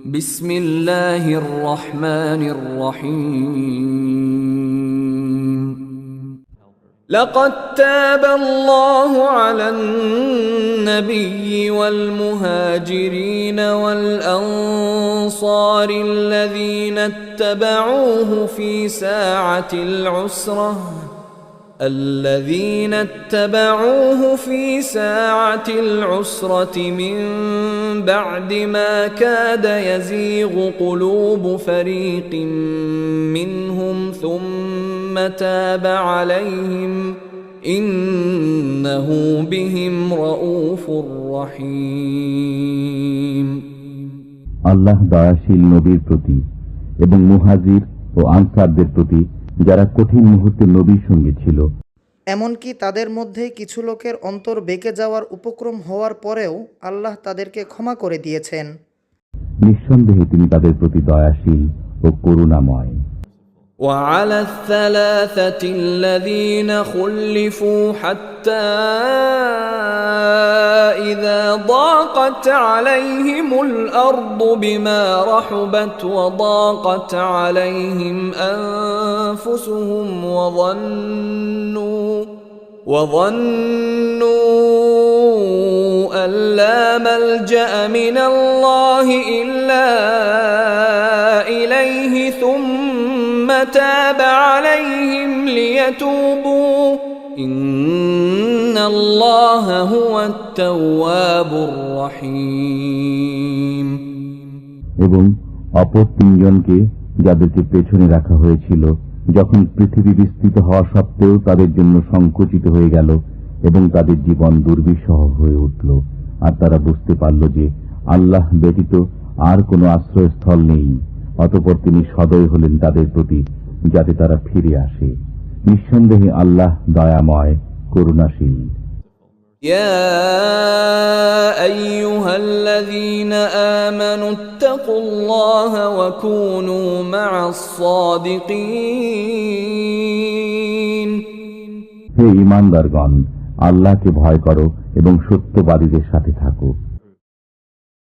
بسم الله الرحمن الرحيم لقد تاب الله على النبي والمهاجرين والأنصار الذين اتبعوه في ساعة العسرة من بعد ما كاد يزيغ قلوب فريق منهم ثم تاب عليهم إنه بهم رؤوف رحيم আল্লাহ দয়াশীল নবীর প্রতি এবং মুহাজির ও আনসারদের প্রতি যারা কঠিন মুহূর্তে নবীর সঙ্গে ছিল, এমনকি তাদের মধ্যে কিছু লোকের অন্তর বেঁকে যাওয়ার উপক্রম হওয়ার পরেও আল্লাহ তাদেরকে ক্ষমা করে দিয়েছেন। নিঃসন্দেহে তিনি তাদের প্রতি দয়াশীল ও করুণাময়। وعلى الثلاثة الذين خلفوا حتى إذا ضاقت عليهم الأرض بما رحبت وضاقت عليهم أنفسهم وظنوا أن لا ملجأ من الله إلا إليه ثم تاب عليهم ليتوبوا إن الله هو التواب الرحيم এবং অপর তিনজনকে যাদেরকে পেছনে রাখা হয়েছিল, যখন পৃথিবী বিস্তৃত হওয়া সত্ত্বেও তাদের জন্য সংকুচিত হয়ে গেল এবং তাদের জীবন দুর্বিষহ হয়ে উঠল, আর তারা বুঝতে পারল যে আল্লাহ ব্যতীত আর কোনো আশ্রয়স্থল নেই, অতঃপর তিনি সদয় হলেন তাদের প্রতি যাতে তারা ফিরে আসে। নিঃসন্দেহে আল্লাহ দয়াময়, করুণাশীল। يا أيها الذين آمنوا اتقوا الله وكونوا مع الصادقين হে ঈমানদারগণ, আল্লাহকে ভয় করো এবং সত্যবাদীদের সাথে থাকো।